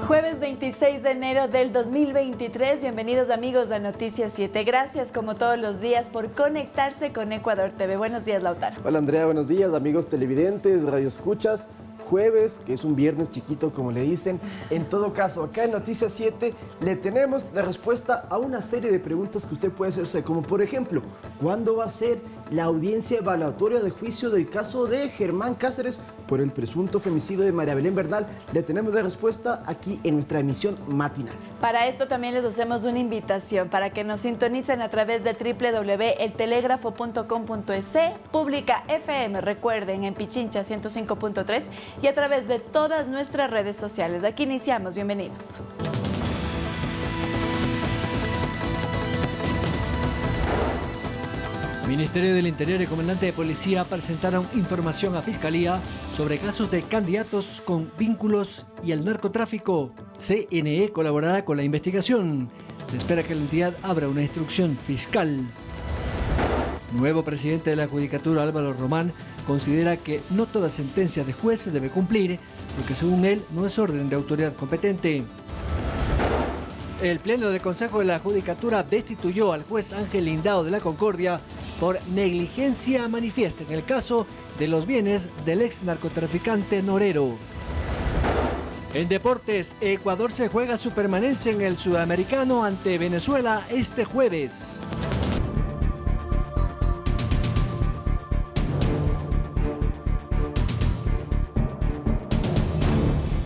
Jueves 26 de enero del 2023, bienvenidos amigos de Noticias 7. Gracias como todos los días por conectarse con Ecuador TV. Buenos días, Lautaro. Hola Andrea, buenos días amigos televidentes, radioescuchas. Jueves, que es un viernes chiquito como le dicen. En todo caso, acá en Noticias 7 le tenemos la respuesta a una serie de preguntas que usted puede hacerse, como por ejemplo, ¿cuándo va a ser la audiencia evaluatoria de juicio del caso de Germán Cáceres por el presunto femicidio de María Belén Bernal? Le tenemos la respuesta aquí en nuestra emisión matinal. Para esto también les hacemos una invitación para que nos sintonicen a través de www.eltelegrafo.com.es, Pública FM, recuerden, en Pichincha 105.3 y a través de todas nuestras redes sociales. Aquí iniciamos, bienvenidos. Ministerio del Interior y Comandante de Policía presentaron información a Fiscalía sobre casos de candidatos con vínculos y el narcotráfico. CNE colaborará con la investigación. Se espera que la entidad abra una instrucción fiscal. Nuevo presidente de la Judicatura, Álvaro Román, considera que no toda sentencia de juez se debe cumplir, porque según él no es orden de autoridad competente. El Pleno del Consejo de la Judicatura destituyó al juez Ángel Lindao de la Concordia por negligencia manifiesta en el caso de los bienes del ex narcotraficante Norero. En deportes, Ecuador se juega su permanencia en el Sudamericano ante Venezuela este jueves.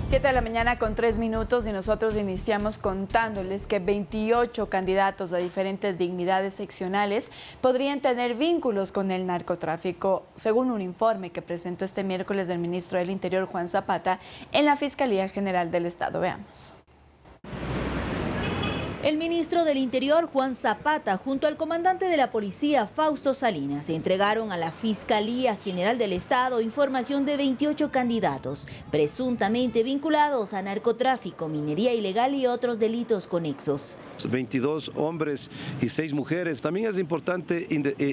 7 de la mañana con 3 minutos y nosotros iniciamos contándoles que 28 candidatos de diferentes dignidades seccionales podrían tener vínculos con el narcotráfico, según un informe que presentó este miércoles el ministro del Interior, Juan Zapata, en la Fiscalía General del Estado. Veamos. El ministro del Interior, Juan Zapata, junto al comandante de la policía, Fausto Salinas, entregaron a la Fiscalía General del Estado información de 28 candidatos, presuntamente vinculados a narcotráfico, minería ilegal y otros delitos conexos. 22 hombres y 6 mujeres. También es importante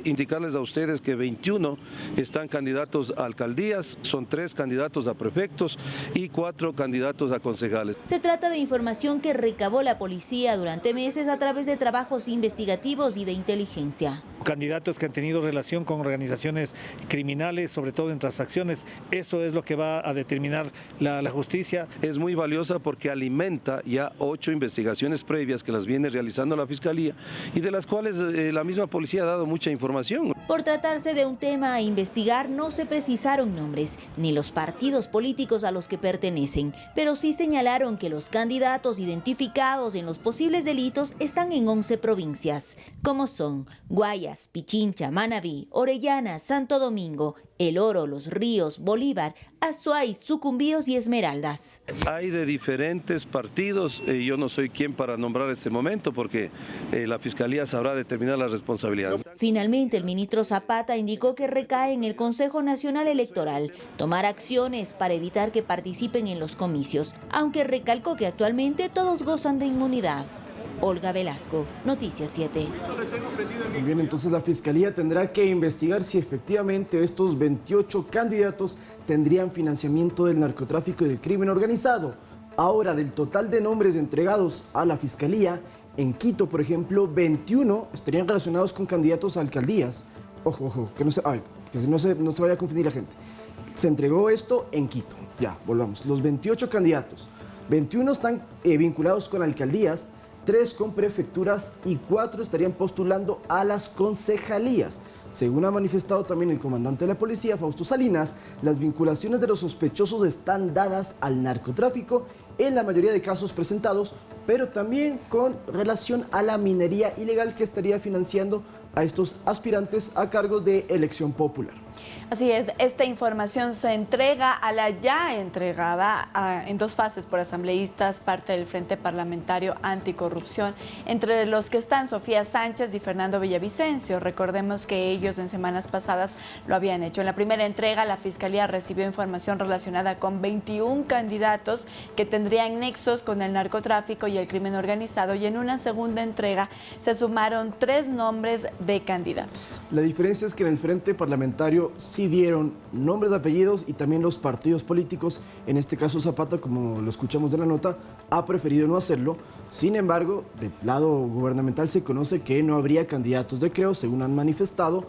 indicarles a ustedes que 21 están candidatos a alcaldías, son 3 candidatos a prefectos y 4 candidatos a concejales. Se trata de información que recabó la policía durante meses a través de trabajos investigativos y de inteligencia. Candidatos que han tenido relación con organizaciones criminales, sobre todo en transacciones, eso es lo que va a determinar la justicia. Es muy valiosa porque alimenta ya 8 investigaciones previas que las viene realizando la Fiscalía y de las cuales la misma policía ha dado mucha información. Por tratarse de un tema a investigar, no se precisaron nombres ni los partidos políticos a los que pertenecen, pero sí señalaron que los candidatos identificados en los posibles delitos están en 11 provincias, como son Guayas, Pichincha, Manabí, Orellana, Santo Domingo, El Oro, Los Ríos, Bolívar, Azuay, Sucumbíos y Esmeraldas. Hay de diferentes partidos, yo no soy quien para nombrar este momento porque la Fiscalía sabrá determinar las responsabilidades. Finalmente, el ministro Zapata indicó que recae en el Consejo Nacional Electoral tomar acciones para evitar que participen en los comicios, aunque recalcó que actualmente todos gozan de inmunidad. Olga Velasco, Noticias 7. Muy bien, entonces la Fiscalía tendrá que investigar si efectivamente estos 28 candidatos tendrían financiamiento del narcotráfico y del crimen organizado. Ahora, del total de nombres entregados a la Fiscalía, en Quito, por ejemplo, 21 estarían relacionados con candidatos a alcaldías. Ojo, que no se vaya a confundir la gente. Se entregó esto en Quito. Ya, volvamos. Los 28 candidatos, 21 están vinculados con alcaldías, 3 con prefecturas y 4 estarían postulando a las concejalías. Según ha manifestado también el comandante de la policía, Fausto Salinas, las vinculaciones de los sospechosos están dadas al narcotráfico en la mayoría de casos presentados, pero también con relación a la minería ilegal que estaría financiando a estos aspirantes a cargos de elección popular. Así es, esta información se entrega a la ya entregada en 2 fases por asambleístas, parte del Frente Parlamentario Anticorrupción, entre los que están Sofía Sánchez y Fernando Villavicencio. Recordemos que ellos en semanas pasadas lo habían hecho. En la primera entrega, la Fiscalía recibió información relacionada con 21 candidatos que tendrían nexos con el narcotráfico y el crimen organizado, y en una segunda entrega se sumaron 3 nombres de candidatos. La diferencia es que en el Frente Parlamentario sí dieron nombres, apellidos y también los partidos políticos. En este caso Zapata, como lo escuchamos de la nota, ha preferido no hacerlo. Sin embargo, del lado gubernamental se conoce que no habría candidatos de Creo, según han manifestado.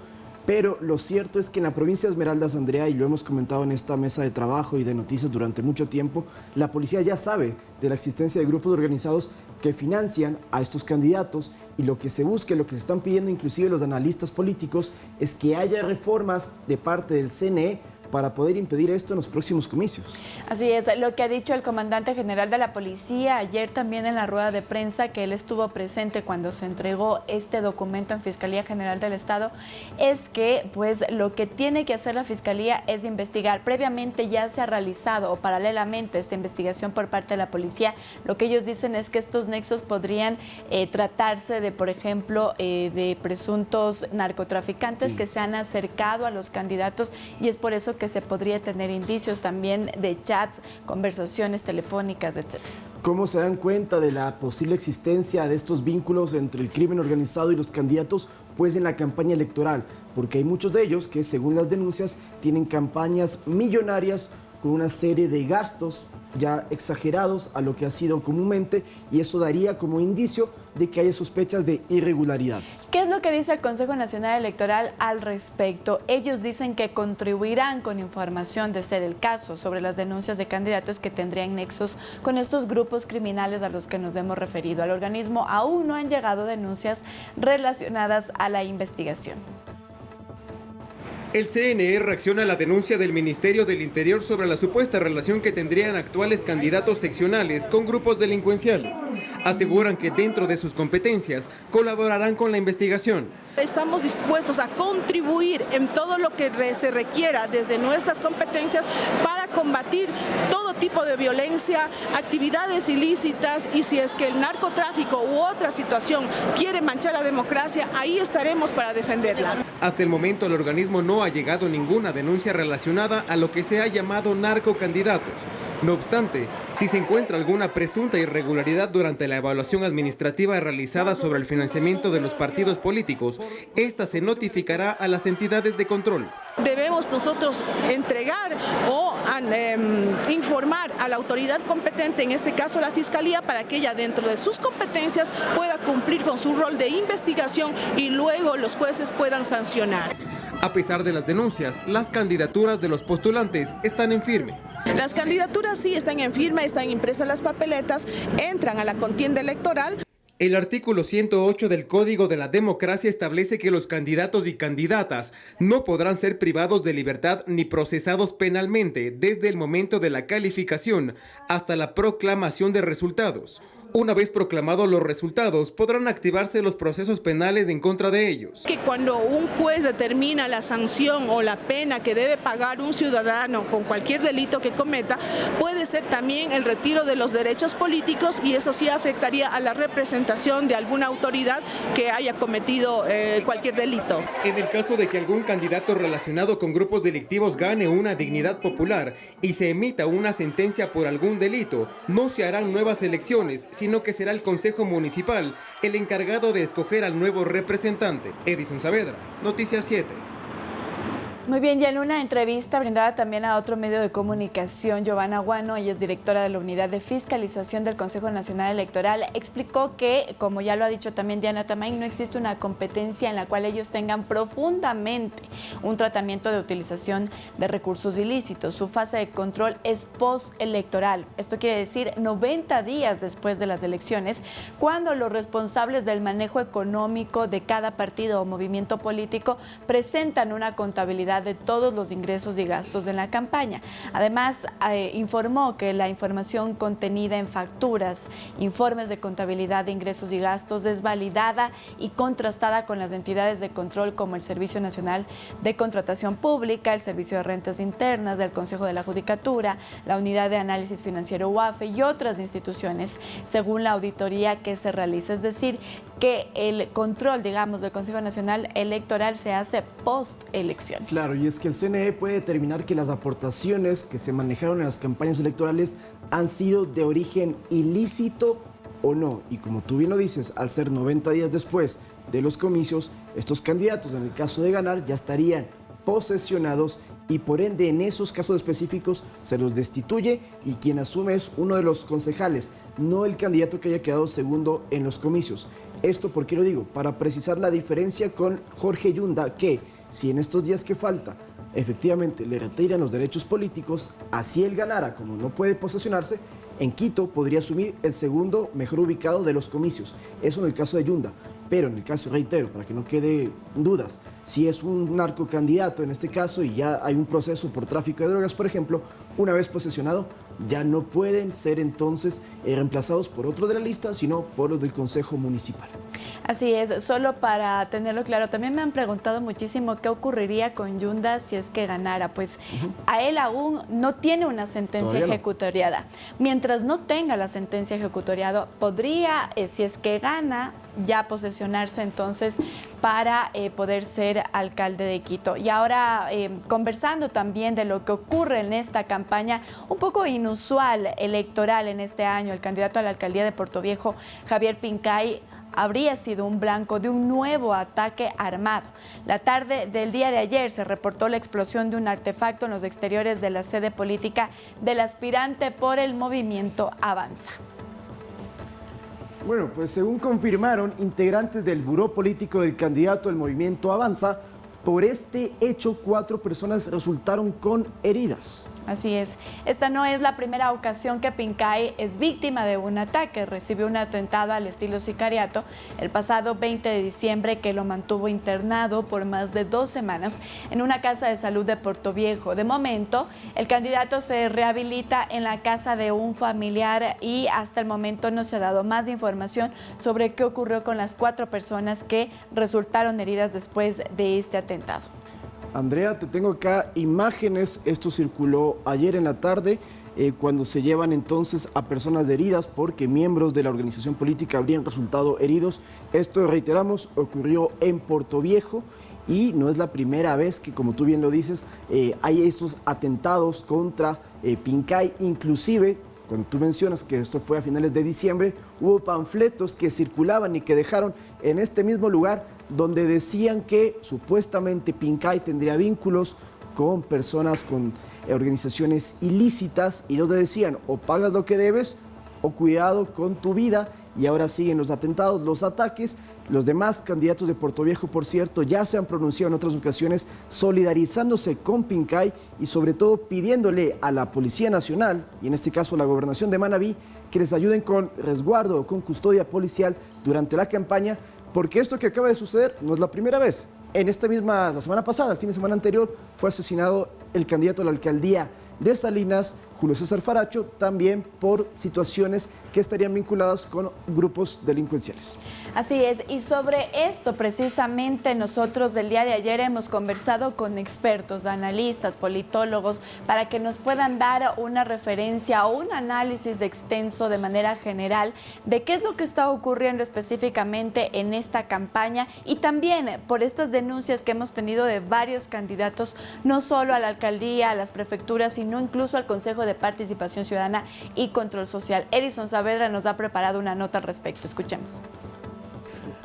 Pero lo cierto es que en la provincia de Esmeraldas, Andrea, y lo hemos comentado en esta mesa de trabajo y de noticias durante mucho tiempo, la policía ya sabe de la existencia de grupos organizados que financian a estos candidatos, y lo que se busca, lo que se están pidiendo inclusive los analistas políticos, es que haya reformas de parte del CNE para poder impedir esto en los próximos comicios. Así es, lo que ha dicho el comandante general de la policía ayer también en la rueda de prensa, que él estuvo presente cuando se entregó este documento en Fiscalía General del Estado, es que pues lo que tiene que hacer la Fiscalía es investigar. Previamente ya se ha realizado, o paralelamente esta investigación por parte de la policía, lo que ellos dicen es que estos nexos podrían tratarse de, por ejemplo, de presuntos narcotraficantes que se han acercado a los candidatos, y es por eso que se podría tener indicios también de chats, conversaciones telefónicas, etc. ¿Cómo se dan cuenta de la posible existencia de estos vínculos entre el crimen organizado y los candidatos? Pues en la campaña electoral, porque hay muchos de ellos que, según las denuncias, tienen campañas millonarias con una serie de gastos ya exagerados a lo que ha sido comúnmente, y eso daría como indicio de que haya sospechas de irregularidades. ¿Qué es lo que dice el Consejo Nacional Electoral al respecto? Ellos dicen que contribuirán con información, de ser el caso, sobre las denuncias de candidatos que tendrían nexos con estos grupos criminales a los que nos hemos referido. Al organismo aún no han llegado denuncias relacionadas a la investigación. El CNE reacciona a la denuncia del Ministerio del Interior sobre la supuesta relación que tendrían actuales candidatos seccionales con grupos delincuenciales. Aseguran que dentro de sus competencias colaborarán con la investigación. Estamos dispuestos a contribuir en todo lo que se requiera desde nuestras competencias para combatir todo tipo de violencia, actividades ilícitas, y si es que el narcotráfico u otra situación quiere manchar la democracia, ahí estaremos para defenderla. Hasta el momento el organismo no ha llegado ninguna denuncia relacionada a lo que se ha llamado narcocandidatos. No obstante, si se encuentra alguna presunta irregularidad durante la evaluación administrativa realizada sobre el financiamiento de los partidos políticos, esta se notificará a las entidades de control. Debemos nosotros entregar o informar a la autoridad competente, en este caso la Fiscalía, para que ella dentro de sus competencias pueda cumplir con su rol de investigación y luego los jueces puedan sancionar. A pesar de las denuncias, las candidaturas de los postulantes están en firme. Las candidaturas sí están en firme, están impresas las papeletas, entran a la contienda electoral. El artículo 108 del Código de la Democracia establece que los candidatos y candidatas no podrán ser privados de libertad ni procesados penalmente desde el momento de la calificación hasta la proclamación de resultados. Una vez proclamados los resultados, podrán activarse los procesos penales en contra de ellos. Que cuando un juez determina la sanción o la pena que debe pagar un ciudadano con cualquier delito que cometa, puede ser también el retiro de los derechos políticos, y eso sí afectaría a la representación de alguna autoridad que haya cometido cualquier delito. En el caso de que algún candidato relacionado con grupos delictivos gane una dignidad popular y se emita una sentencia por algún delito, no se harán nuevas elecciones, sino que será el Consejo Municipal el encargado de escoger al nuevo representante. Edison Saavedra, Noticias 7. Muy bien, y en una entrevista brindada también a otro medio de comunicación, Giovanna Guano, ella es directora de la Unidad de Fiscalización del Consejo Nacional Electoral, explicó que, como ya lo ha dicho también Diana Tamain, no existe una competencia en la cual ellos tengan profundamente un tratamiento de utilización de recursos ilícitos. Su fase de control es postelectoral. Esto quiere decir 90 días después de las elecciones, cuando los responsables del manejo económico de cada partido o movimiento político presentan una contabilidad de todos los ingresos y gastos en la campaña. Además, informó que la información contenida en facturas, informes de contabilidad de ingresos y gastos es validada y contrastada con las entidades de control como el Servicio Nacional de Contratación Pública, el Servicio de Rentas Internas del Consejo de la Judicatura, la Unidad de Análisis Financiero UAFE y otras instituciones, según la auditoría que se realiza. Es decir, que el control, digamos, del Consejo Nacional Electoral se hace post-elecciones. Claro, y es que el CNE puede determinar que las aportaciones que se manejaron en las campañas electorales han sido de origen ilícito o no. Y como tú bien lo dices, al ser 90 días después de los comicios, estos candidatos, en el caso de ganar, ya estarían posesionados y por ende en esos casos específicos se los destituye y quien asume es uno de los concejales, no el candidato que haya quedado segundo en los comicios. Esto, ¿por qué lo digo? Para precisar la diferencia con Jorge Yunda, que si en estos días que falta efectivamente le retiran los derechos políticos, así él ganara, como no puede posesionarse, en Quito podría asumir el segundo mejor ubicado de los comicios. Eso en el caso de Yunda. Pero en el caso, reitero, para que no quede dudas, si es un narcocandidato en este caso y ya hay un proceso por tráfico de drogas, por ejemplo, una vez posesionado, ya no pueden ser entonces reemplazados por otro de la lista, sino por los del Consejo Municipal. Así es, solo para tenerlo claro, también me han preguntado muchísimo qué ocurriría con Yunda si es que ganara. Pues a él aún no tiene una sentencia ejecutoriada. Mientras no tenga la sentencia ejecutoriada, podría, si es que gana, ya posesionarse entonces para poder ser alcalde de Quito. Y ahora conversando también de lo que ocurre en esta campaña un poco inusual electoral en este año, el candidato a la alcaldía de Portoviejo, Javier Pincay, habría sido un blanco de un nuevo ataque armado. La tarde del día de ayer se reportó la explosión de un artefacto en los exteriores de la sede política del aspirante por el movimiento Avanza. Bueno, pues según confirmaron integrantes del buró político del candidato del movimiento Avanza, por este hecho 4 personas resultaron con heridas. Así es. Esta no es la primera ocasión que Pincay es víctima de un ataque. Recibió un atentado al estilo sicariato el pasado 20 de diciembre que lo mantuvo internado por más de 2 semanas en una casa de salud de Portoviejo. De momento, el candidato se rehabilita en la casa de un familiar y hasta el momento no se ha dado más información sobre qué ocurrió con las 4 personas que resultaron heridas después de este atentado. Andrea, te tengo acá imágenes, esto circuló ayer en la tarde, cuando se llevan entonces a personas heridas porque miembros de la organización política habrían resultado heridos. Esto, reiteramos, ocurrió en Portoviejo y no es la primera vez que, como tú bien lo dices, hay estos atentados contra Pincay. Inclusive, cuando tú mencionas que esto fue a finales de diciembre, hubo panfletos que circulaban y que dejaron en este mismo lugar donde decían que supuestamente Pincay tendría vínculos con personas, con organizaciones ilícitas, y donde decían o pagas lo que debes o cuidado con tu vida. Y ahora siguen los atentados, los ataques. Los demás candidatos de Portoviejo, por cierto, ya se han pronunciado en otras ocasiones solidarizándose con Pincay y sobre todo pidiéndole a la Policía Nacional, y en este caso la Gobernación de Manabí, que les ayuden con resguardo o con custodia policial durante la campaña, porque esto que acaba de suceder no es la primera vez. En la semana pasada, el fin de semana anterior, fue asesinado el candidato a la alcaldía de Salinas, Julio César Faracho, también por situaciones que estarían vinculadas con grupos delincuenciales. Así es, y sobre esto precisamente nosotros del día de ayer hemos conversado con expertos, analistas, politólogos, para que nos puedan dar una referencia o un análisis extenso de manera general de qué es lo que está ocurriendo específicamente en esta campaña y también por estas denuncias que hemos tenido de varios candidatos, no solo a la alcaldía, a las prefecturas, sino incluso al Consejo de Participación Ciudadana y Control Social. Edison Saavedra nos ha preparado una nota al respecto. Escuchemos.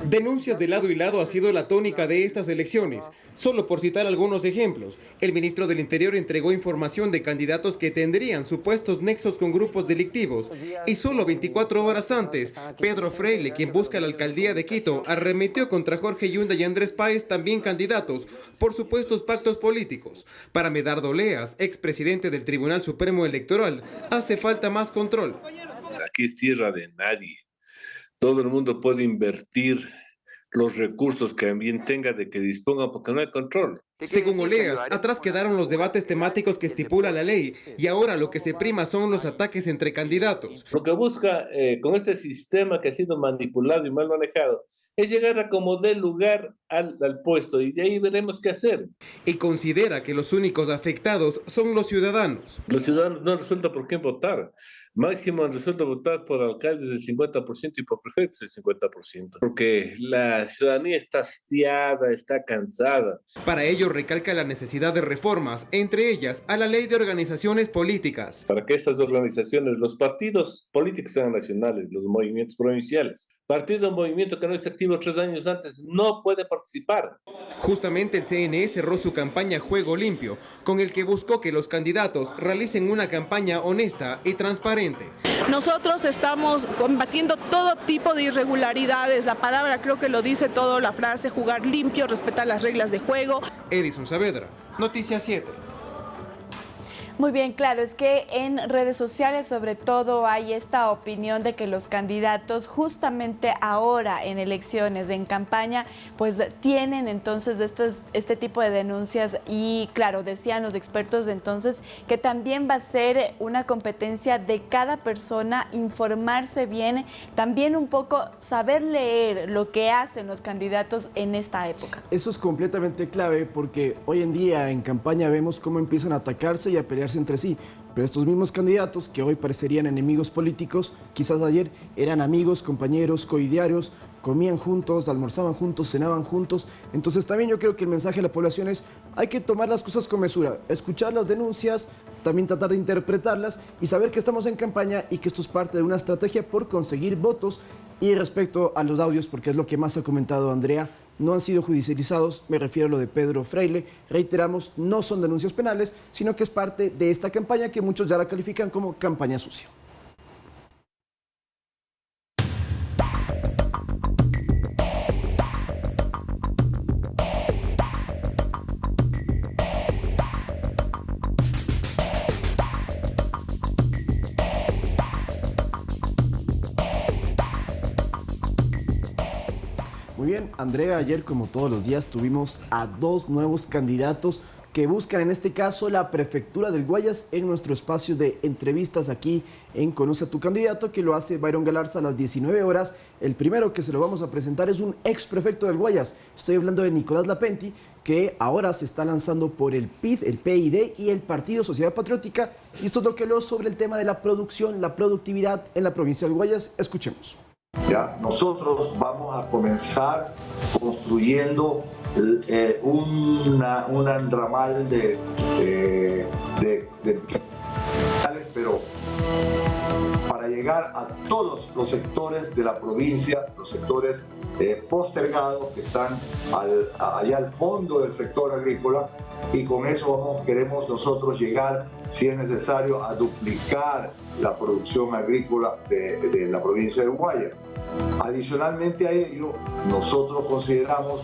Denuncias de lado y lado ha sido la tónica de estas elecciones. Solo por citar algunos ejemplos, el ministro del Interior entregó información de candidatos que tendrían supuestos nexos con grupos delictivos. Y solo 24 horas antes, Pedro Freile, quien busca la alcaldía de Quito, arremetió contra Jorge Yunda y Andrés Páez, también candidatos, por supuestos pactos políticos. Para Medardo Leas, expresidente del Tribunal Supremo Electoral, hace falta más control. Aquí es tierra de nadie. Todo el mundo puede invertir los recursos que bien tenga de que disponga porque no hay control. Según Oleas, atrás quedaron los debates temáticos que estipula la ley y ahora lo que se prima son los ataques entre candidatos. Lo que busca con este sistema que ha sido manipulado y mal manejado es llegar a como dé lugar al puesto y de ahí veremos qué hacer. Y considera que los únicos afectados son los ciudadanos. Los ciudadanos no resulta por quién votar. Máximo han resuelto votar por alcaldes del 50% y por prefectos del 50%, porque la ciudadanía está hastiada, está cansada. Para ello recalca la necesidad de reformas, entre ellas a la ley de organizaciones políticas. Para que estas organizaciones, los partidos políticos sean nacionales, los movimientos provinciales, Partido o movimiento que no esté activo 3 años antes no puede participar. Justamente el CNE cerró su campaña Juego Limpio, con el que buscó que los candidatos realicen una campaña honesta y transparente. Nosotros estamos combatiendo todo tipo de irregularidades. La palabra creo que lo dice todo, la frase jugar limpio, respetar las reglas de juego. Edison Saavedra, Noticias 7. Muy bien, claro, es que en redes sociales sobre todo hay esta opinión de que los candidatos justamente ahora en elecciones, en campaña, pues tienen entonces este tipo de denuncias y claro, decían los expertos entonces que también va a ser una competencia de cada persona informarse bien, también un poco saber leer lo que hacen los candidatos en esta época. Eso es completamente clave porque hoy en día en campaña vemos cómo empiezan a atacarse y a pelearse entre sí, pero estos mismos candidatos que hoy parecerían enemigos políticos, quizás ayer eran amigos, compañeros, coidiarios, comían juntos, almorzaban juntos, cenaban juntos. Entonces también yo creo que el mensaje a la población es hay que tomar las cosas con mesura, escuchar las denuncias, también tratar de interpretarlas y saber que estamos en campaña y que esto es parte de una estrategia por conseguir votos. Y respecto a los audios, porque es lo que más ha comentado Andrea, no han sido judicializados, me refiero a lo de Pedro Freile, reiteramos, no son denuncias penales, sino que es parte de esta campaña que muchos ya la califican como campaña sucia. Muy bien, Andrea, ayer como todos los días tuvimos a 2 nuevos candidatos que buscan en este caso la prefectura del Guayas en nuestro espacio de entrevistas aquí en Conoce a tu Candidato, que lo hace Byron Galarza a las 19 horas. El primero que se lo vamos a presentar es un ex prefecto del Guayas. Estoy hablando de Nicolás Lapenti, que ahora se está lanzando por el PID, el PID y el Partido Sociedad Patriótica. Y esto es lo que habló sobre el tema de la producción, la productividad en la provincia del Guayas. Escuchemos. ¿Ya? Nosotros vamos a comenzar construyendo un ramal pero para llegar a todos los sectores de la provincia, los sectores postergados que están allá al fondo del sector agrícola, y con eso queremos nosotros llegar, si es necesario, a duplicar la producción agrícola de la provincia de Guayas. Adicionalmente a ello, nosotros consideramos,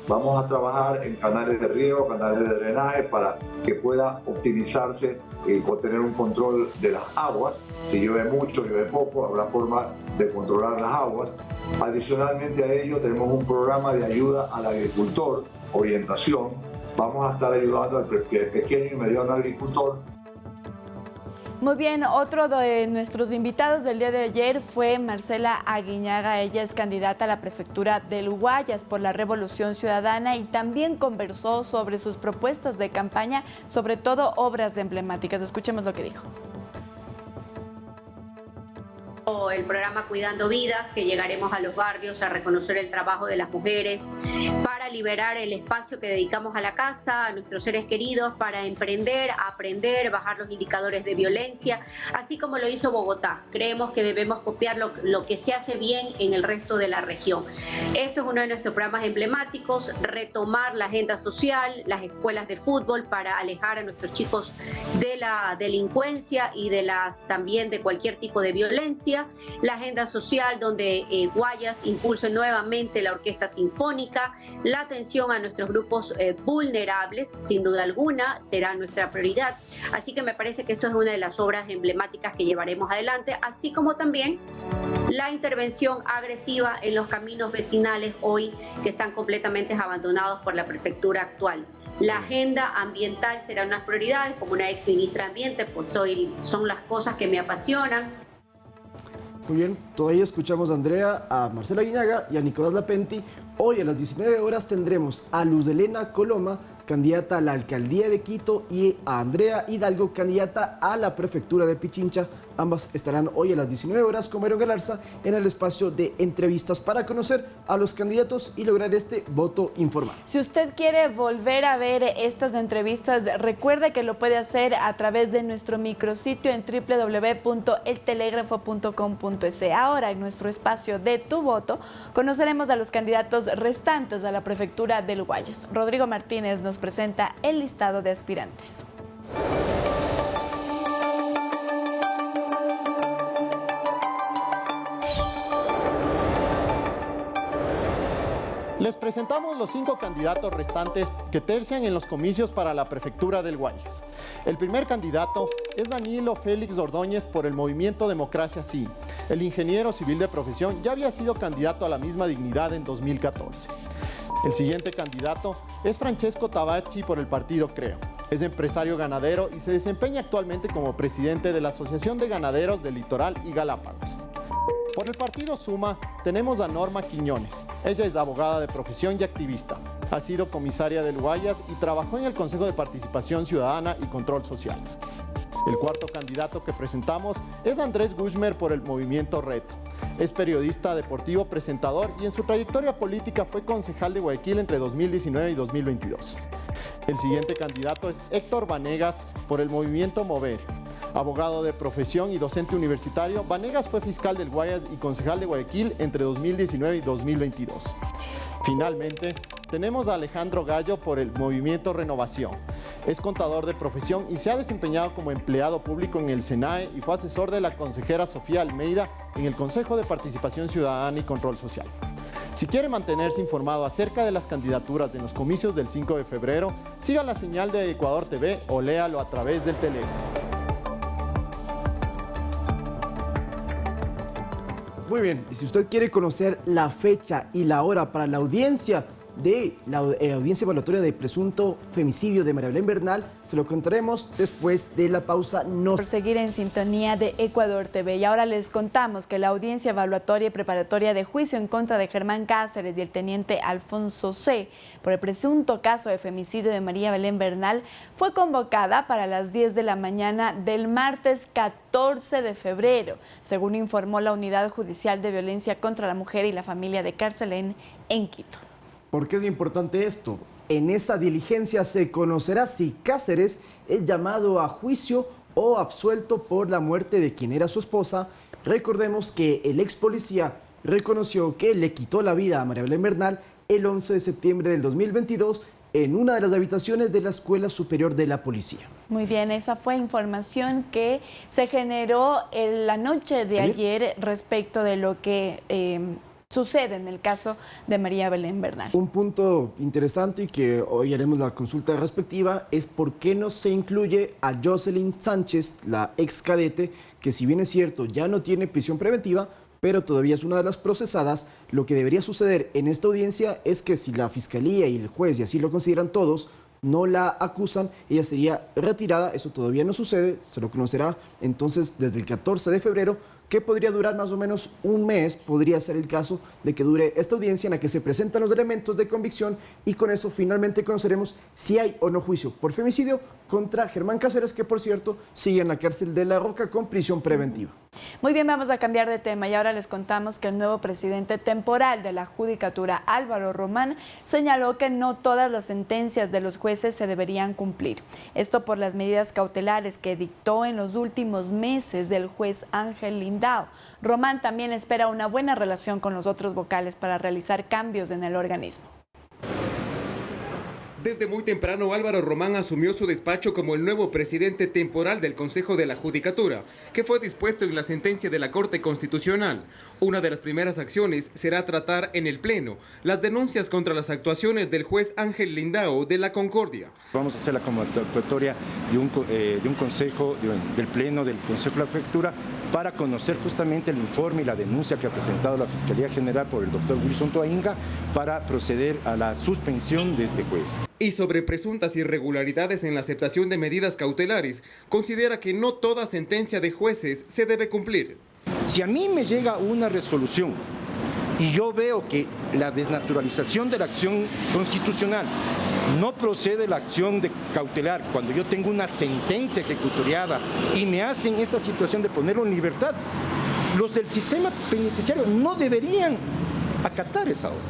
vamos a trabajar en canales de riego, canales de drenaje para que pueda optimizarse y tener un control de las aguas. Si llueve mucho, llueve poco, habrá forma de controlar las aguas. Adicionalmente a ello, tenemos un programa de ayuda al agricultor, orientación. Vamos a estar ayudando al pequeño y mediano agricultor. Muy bien, otro de nuestros invitados del día de ayer fue Marcela Aguiñaga. Ella es candidata a la prefectura del Guayas por la Revolución Ciudadana y también conversó sobre sus propuestas de campaña, sobre todo obras emblemáticas. Escuchemos lo que dijo. El programa Cuidando Vidas, que llegaremos a los barrios a reconocer el trabajo de las mujeres, para liberar el espacio que dedicamos a la casa, a nuestros seres queridos, para emprender, aprender, bajar los indicadores de violencia, así como lo hizo Bogotá. Creemos que debemos copiar lo que se hace bien en el resto de la región. Esto es uno de nuestros programas emblemáticos, retomar la agenda social, las escuelas de fútbol para alejar a nuestros chicos de la delincuencia y también de cualquier tipo de violencia. La agenda social donde Guayas impulse nuevamente la orquesta sinfónica, la atención a nuestros grupos vulnerables, sin duda alguna, será nuestra prioridad. Así que me parece que esto es una de las obras emblemáticas que llevaremos adelante, así como también la intervención agresiva en los caminos vecinales hoy que están completamente abandonados por la prefectura actual. La agenda ambiental será una prioridad. Como una ex ministra de Ambiente, pues son las cosas que me apasionan. Muy bien, todavía escuchamos a Andrea, a Marcela Aguiñaga y a Nicolás Lapenti. Hoy a las 19 horas tendremos a Luz Helena Coloma candidata a la alcaldía de Quito, y a Andrea Hidalgo, candidata a la prefectura de Pichincha. Ambas estarán hoy a las 19 horas con Byron Galarza en el espacio de entrevistas para conocer a los candidatos y lograr este voto informado. Si usted quiere volver a ver estas entrevistas, recuerde que lo puede hacer a través de nuestro micrositio en www.eltelegrafo.com.es. Ahora, en nuestro espacio de Tu Voto, conoceremos a los candidatos restantes a la prefectura del Guayas. Rodrigo Martínez nos presenta el listado de aspirantes. Les presentamos los 5 candidatos restantes que tercian en los comicios para la prefectura del Guayas. El primer candidato es Danilo Félix Ordóñez por el movimiento Democracia Sí. El ingeniero civil de profesión ya había sido candidato a la misma dignidad en 2014. El siguiente candidato es Francesco Tabacci por el partido Creo. Es empresario ganadero y se desempeña actualmente como presidente de la Asociación de Ganaderos del Litoral y Galápagos. Por el partido Suma tenemos a Norma Quiñones. Ella es abogada de profesión y activista. Ha sido comisaria del Guayas y trabajó en el Consejo de Participación Ciudadana y Control Social. El cuarto candidato que presentamos es Andrés Gushmer por el movimiento Reto. Es periodista deportivo, presentador y en su trayectoria política fue concejal de Guayaquil entre 2019 y 2022. El siguiente candidato es Héctor Vanegas por el movimiento Mover. Abogado de profesión y docente universitario, Vanegas fue fiscal del Guayas y concejal de Guayaquil entre 2019 y 2022. Finalmente, tenemos a Alejandro Gallo por el movimiento Renovación. Es contador de profesión y se ha desempeñado como empleado público en el SENAE y fue asesor de la consejera Sofía Almeida en el Consejo de Participación Ciudadana y Control Social. Si quiere mantenerse informado acerca de las candidaturas en los comicios del 5 de febrero, siga la señal de Ecuador TV o léalo a través del teléfono. Muy bien, y si usted quiere conocer la fecha y la hora para la audiencia de la audiencia evaluatoria de presunto femicidio de María Belén Bernal, se lo contaremos después de la pausa. Por seguir en sintonía de Ecuador TV. Y ahora les contamos que la audiencia evaluatoria y preparatoria de juicio en contra de Germán Cáceres y el teniente Alfonso C. por el presunto caso de femicidio de María Belén Bernal fue convocada para las 10 de la mañana del martes 14 de febrero, según informó la Unidad Judicial de Violencia contra la Mujer y la Familia de Carcelén en Quito. ¿Por qué es importante esto? En esa diligencia se conocerá si Cáceres es llamado a juicio o absuelto por la muerte de quien era su esposa. Recordemos que el ex policía reconoció que le quitó la vida a María Belén Bernal el 11 de septiembre del 2022 en una de las habitaciones de la Escuela Superior de la Policía. Muy bien, esa fue información que se generó en la noche de ayer respecto de lo que sucede en el caso de María Belén Bernal. Un punto interesante y que hoy haremos la consulta respectiva es por qué no se incluye a Jocelyn Sánchez, la ex cadete, que si bien es cierto ya no tiene prisión preventiva, pero todavía es una de las procesadas. Lo que debería suceder en esta audiencia es que si la fiscalía y el juez, y así lo consideran todos, no la acusan, ella sería retirada. Eso todavía no sucede, se lo conocerá entonces desde el 14 de febrero, que podría durar más o menos un mes. Podría ser el caso de que dure esta audiencia en la que se presentan los elementos de convicción y con eso finalmente conoceremos si hay o no juicio por femicidio contra Germán Cáceres, que por cierto sigue en la cárcel de La Roca con prisión preventiva. Muy bien, vamos a cambiar de tema y ahora les contamos que el nuevo presidente temporal de la Judicatura, Álvaro Román, señaló que no todas las sentencias de los jueces se deberían cumplir. Esto por las medidas cautelares que dictó en los últimos meses del juez Ángel Lindao. Román también espera una buena relación con los otros vocales para realizar cambios en el organismo. Desde muy temprano, Álvaro Román asumió su despacho como el nuevo presidente temporal del Consejo de la Judicatura, que fue dispuesto en la sentencia de la Corte Constitucional. Una de las primeras acciones será tratar en el Pleno las denuncias contra las actuaciones del juez Ángel Lindao de la Concordia. Vamos a hacer la convocatoria de un consejo, del Pleno del Consejo de la Judicatura, para conocer justamente el informe y la denuncia que ha presentado la Fiscalía General por el doctor Wilson Toainga para proceder a la suspensión de este juez. Y sobre presuntas irregularidades en la aceptación de medidas cautelares, considera que no toda sentencia de jueces se debe cumplir. Si a mí me llega una resolución y yo veo que la desnaturalización de la acción constitucional no procede la acción de cautelar cuando yo tengo una sentencia ejecutoriada y me hacen esta situación de ponerlo en libertad, los del sistema penitenciario no deberían acatar esa orden,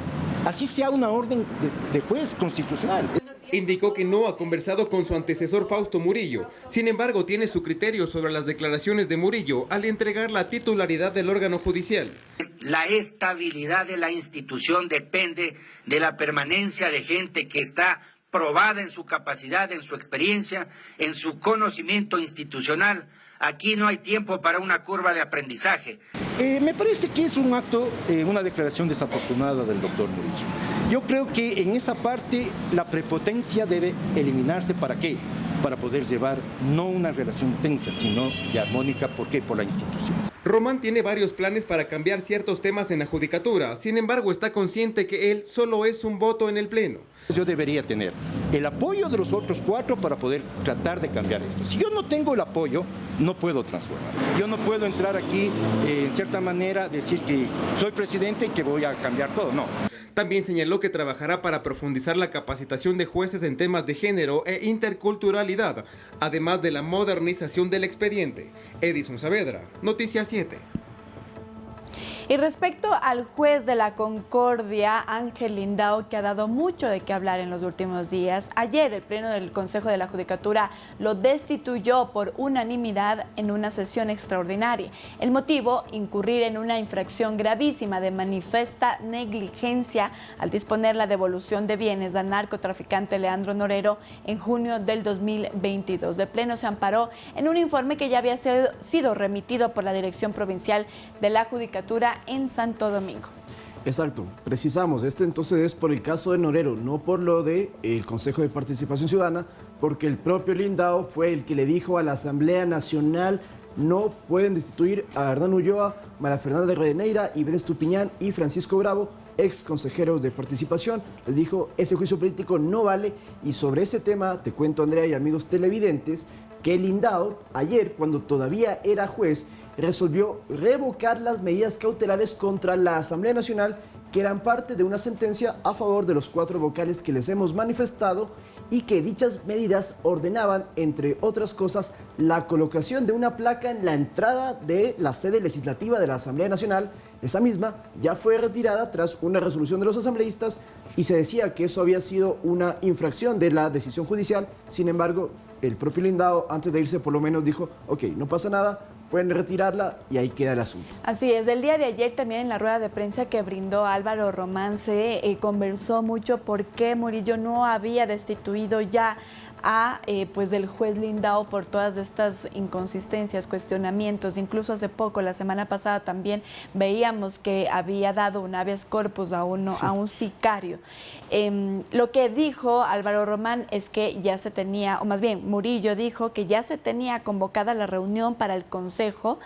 así sea una orden de juez constitucional. Indicó que no ha conversado con su antecesor Fausto Murillo. Sin embargo, tiene su criterio sobre las declaraciones de Murillo al entregar la titularidad del órgano judicial. La estabilidad de la institución depende de la permanencia de gente que está probada en su capacidad, en su experiencia, en su conocimiento institucional. Aquí no hay tiempo para una curva de aprendizaje. Me parece que es un acto, una declaración desafortunada del doctor Murillo. Yo creo que en esa parte la prepotencia debe eliminarse. ¿Para qué? Para poder llevar no una relación tensa, sino de armónica. ¿Por qué? Por la institución. Román tiene varios planes para cambiar ciertos temas en la judicatura. Sin embargo, está consciente que él solo es un voto en el Pleno. Yo debería tener el apoyo de los otros 4 para poder tratar de cambiar esto. Si yo no tengo el apoyo, no puedo transformar. Yo no puedo entrar aquí, en cierta manera, decir que soy presidente y que voy a cambiar todo. No. También señaló que trabajará para profundizar la capacitación de jueces en temas de género e interculturalidad, además de la modernización del expediente. Edison Saavedra, Noticias 7. Y respecto al juez de la Concordia, Ángel Lindao, que ha dado mucho de qué hablar en los últimos días, ayer el Pleno del Consejo de la Judicatura lo destituyó por unanimidad en una sesión extraordinaria. El motivo, incurrir en una infracción gravísima de manifiesta negligencia al disponer la devolución de bienes al narcotraficante Leandro Norero en junio del 2022. El Pleno se amparó en un informe que ya había sido remitido por la Dirección Provincial de la Judicatura en Santo Domingo. Exacto, precisamos, entonces es por el caso de Norero, no por lo del Consejo de Participación Ciudadana, porque el propio Lindao fue el que le dijo a la Asamblea Nacional: no pueden destituir a Hernán Ulloa, María Fernanda de Redeneira, Ibén Estupiñán y Francisco Bravo, ex consejeros de participación. Les dijo, ese juicio político no vale. Y sobre ese tema te cuento, Andrea y amigos televidentes, que Lindao ayer, cuando todavía era juez, resolvió revocar las medidas cautelares contra la Asamblea Nacional, que eran parte de una sentencia a favor de los 4 vocales que les hemos manifestado, y que dichas medidas ordenaban, entre otras cosas, la colocación de una placa en la entrada de la sede legislativa de la Asamblea Nacional. Esa misma ya fue retirada tras una resolución de los asambleístas y se decía que eso había sido una infracción de la decisión judicial. Sin embargo, el propio Lindao, antes de irse, por lo menos dijo, ok, no pasa nada, pueden retirarla, y ahí queda el asunto. Así es, del día de ayer también en la rueda de prensa que brindó Álvaro Román se conversó mucho por qué Murillo no había destituido ya a del juez Lindao por todas estas inconsistencias, cuestionamientos. Incluso hace poco, la semana pasada, también veíamos que había dado un habeas corpus a un sicario. Lo que dijo Álvaro Román es que ya se tenía, o más bien Murillo dijo que ya se tenía convocada la reunión para el Consejo,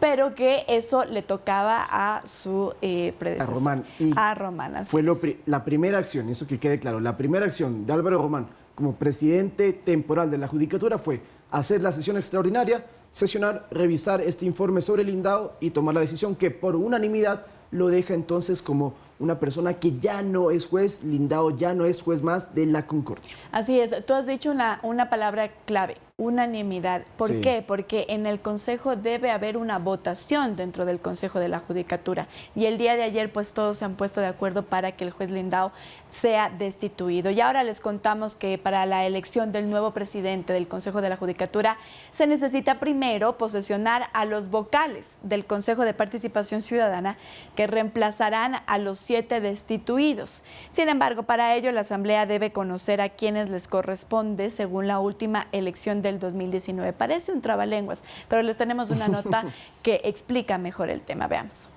pero que eso le tocaba a su predecesor. A Román. Fue la primera acción, eso que quede claro, la primera acción de Álvaro Román como presidente temporal de la Judicatura fue hacer la sesión extraordinaria, sesionar, revisar este informe sobre Lindao y tomar la decisión que por unanimidad lo deja entonces como una persona que ya no es juez. Lindao ya no es juez más de la Concordia. Así es, tú has dicho una palabra clave, unanimidad. ¿Por qué? Porque en el Consejo debe haber una votación dentro del Consejo de la Judicatura. Y el día de ayer, pues todos se han puesto de acuerdo para que el juez Lindao sea destituido. Y ahora les contamos que para la elección del nuevo presidente del Consejo de la Judicatura se necesita primero posesionar a los vocales del Consejo de Participación Ciudadana, que reemplazarán a los 7 destituidos. Sin embargo, para ello la Asamblea debe conocer a quienes les corresponde según la última elección del 2019. Parece un trabalenguas, pero les tenemos una nota que explica mejor el tema. Veamos.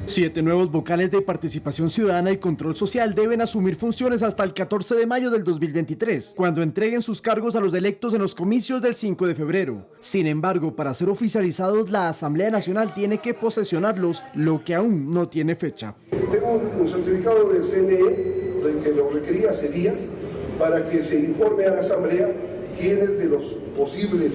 7 nuevos vocales de Participación Ciudadana y Control Social deben asumir funciones hasta el 14 de mayo del 2023, cuando entreguen sus cargos a los electos en los comicios del 5 de febrero. Sin embargo, para ser oficializados, la Asamblea Nacional tiene que posesionarlos, lo que aún no tiene fecha. Tengo un certificado del CNE que lo requería hace días para que se informe a la Asamblea quiénes de los posibles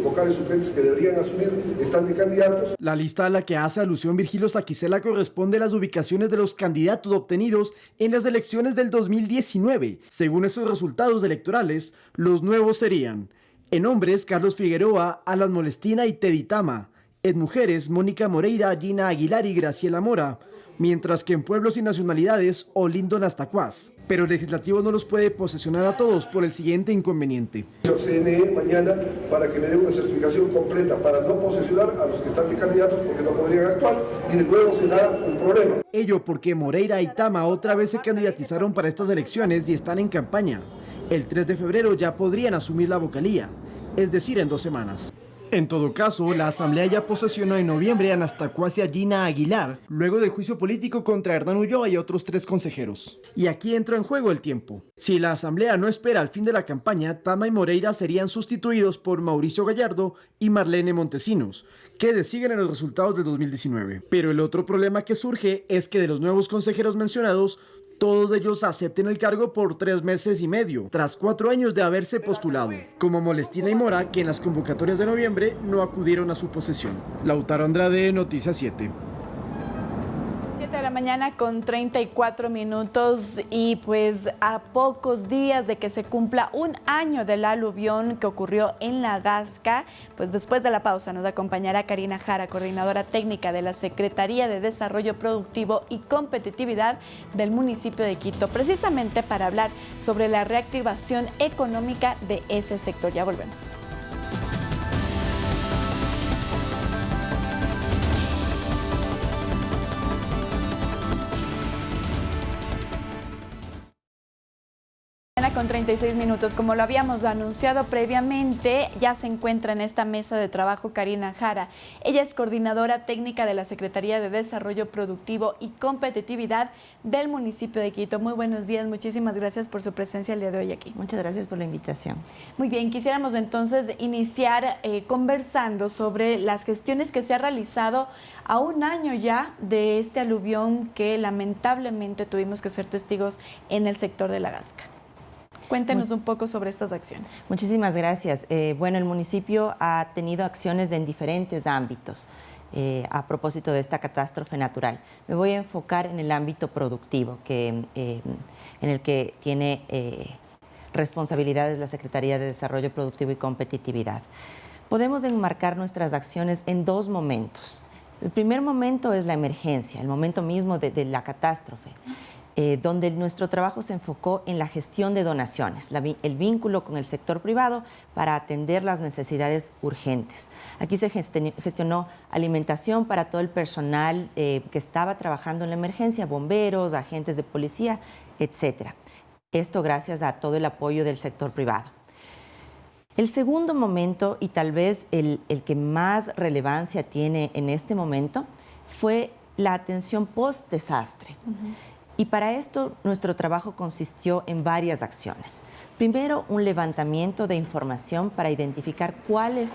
vocales suplentes que deberían asumir están de candidatos. La lista a la que hace alusión Virgilio Saquicela corresponde a las ubicaciones de los candidatos obtenidos en las elecciones del 2019. Según esos resultados electorales, los nuevos serían: en hombres, Carlos Figueroa, Alan Molestina y Teddy Tama; en mujeres, Mónica Moreira, Gina Aguilar y Graciela Mora; mientras que en pueblos y nacionalidades, Olindo Nastacuaz. Pero el legislativo no los puede posesionar a todos por el siguiente inconveniente. El CNE mañana para que me dé una certificación completa para no posesionar a los que están de candidatos porque no podrían actuar, y de nuevo se da un problema. Ello porque Moreira y Tama otra vez se candidatizaron para estas elecciones y están en campaña. El 3 de febrero ya podrían asumir la vocalía, es decir, en 2 semanas. En todo caso, la Asamblea ya posesionó en noviembre a Nastacuaz y a Gina Aguilar, luego del juicio político contra Hernán Ulloa y otros 3 consejeros. Y aquí entra en juego el tiempo. Si la Asamblea no espera al fin de la campaña, Tama y Moreira serían sustituidos por Mauricio Gallardo y Marlene Montesinos, que siguen en los resultados del 2019. Pero el otro problema que surge es que de los nuevos consejeros mencionados, todos ellos acepten el cargo por 3 meses y medio, tras 4 años de haberse postulado, como Molestina y Mora, que en las convocatorias de noviembre no acudieron a su posesión. Lautaro Andrade, Noticias 7. 7 de la mañana con 34 minutos y pues a pocos días de que se cumpla un año del aluvión que ocurrió en La Gasca, pues después de la pausa nos acompañará Karina Jara, coordinadora técnica de la Secretaría de Desarrollo Productivo y Competitividad del municipio de Quito, precisamente para hablar sobre la reactivación económica de ese sector. Ya volvemos. Con 36 minutos, como lo habíamos anunciado previamente, ya se encuentra en esta mesa de trabajo Karina Jara. Ella es coordinadora técnica de la Secretaría de Desarrollo Productivo y Competitividad del municipio de Quito. Muy buenos días, muchísimas gracias por su presencia el día de hoy aquí. Muchas gracias por la invitación. Muy bien, quisiéramos entonces iniciar conversando sobre las gestiones que se ha realizado a un año ya de este aluvión que lamentablemente tuvimos que ser testigos en el sector de La Gasca. Cuéntenos un poco sobre estas acciones. Muchísimas gracias. Bueno, el municipio ha tenido acciones en diferentes ámbitos a propósito de esta catástrofe natural. Me voy a enfocar en el ámbito productivo, en el que tiene responsabilidades la Secretaría de Desarrollo Productivo y Competitividad. Podemos enmarcar nuestras acciones en 2 momentos. El primer momento es la emergencia, el momento mismo de la catástrofe. Donde nuestro trabajo se enfocó en la gestión de donaciones, el vínculo con el sector privado para atender las necesidades urgentes. Aquí se gestionó alimentación para todo el personal que estaba trabajando en la emergencia, bomberos, agentes de policía, etc. Esto gracias a todo el apoyo del sector privado. El segundo momento, y tal vez el que más relevancia tiene en este momento, fue la atención post-desastre. Y para esto nuestro trabajo consistió en varias acciones. Primero, un levantamiento de información para identificar cuál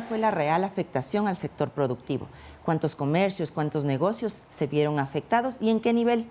fue la real afectación al sector productivo, cuántos comercios, cuántos negocios se vieron afectados y en qué nivel.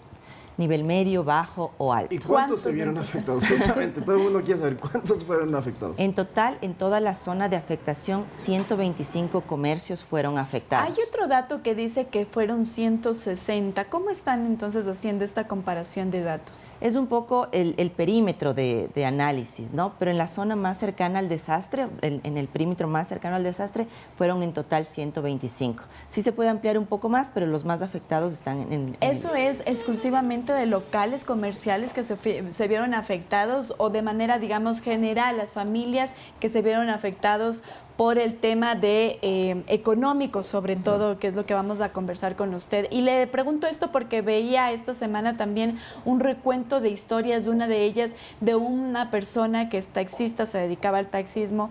Nivel medio, bajo o alto. ¿Y cuántos se vieron afectados? Justamente, todo el mundo quiere saber cuántos fueron afectados. En total, en toda la zona de afectación, 125 comercios fueron afectados. Hay otro dato que dice que fueron 160. ¿Cómo están entonces haciendo esta comparación de datos? Es un poco el perímetro de análisis, ¿no? Pero en la zona más cercana al desastre, en el perímetro más cercano al desastre, fueron en total 125. Sí se puede ampliar un poco más, pero los más afectados están en ¿Eso es exclusivamente de locales comerciales que se vieron afectados o de manera, digamos, general, las familias que se vieron afectados por el tema de económico, sobre todo, que es lo que vamos a conversar con usted? Y le pregunto esto porque veía esta semana también un recuento de historias, de una de ellas, de una persona que es taxista, se dedicaba al taxismo,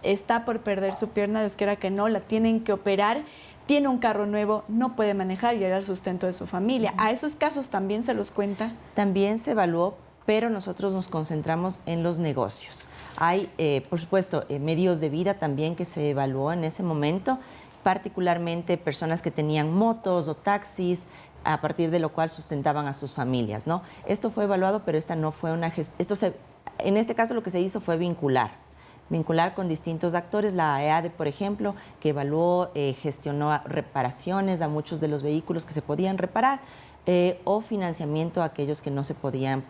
está por perder su pierna, Dios quiera que no, la tienen que operar. Tiene un carro nuevo, no puede manejar y era el sustento de su familia. ¿A esos casos también se los cuenta? También se evaluó, pero nosotros nos concentramos en los negocios. Hay, por supuesto, medios de vida también que se evaluó en ese momento, particularmente personas que tenían motos o taxis, a partir de lo cual sustentaban a sus familias, ¿no? Esto fue evaluado, pero esta no fue una gestión. En este caso lo que se hizo fue vincular vincular con distintos actores, la EADE, por ejemplo, que evaluó, gestionó reparaciones a muchos de los vehículos que se podían reparar, o financiamiento a aquellos que no se podían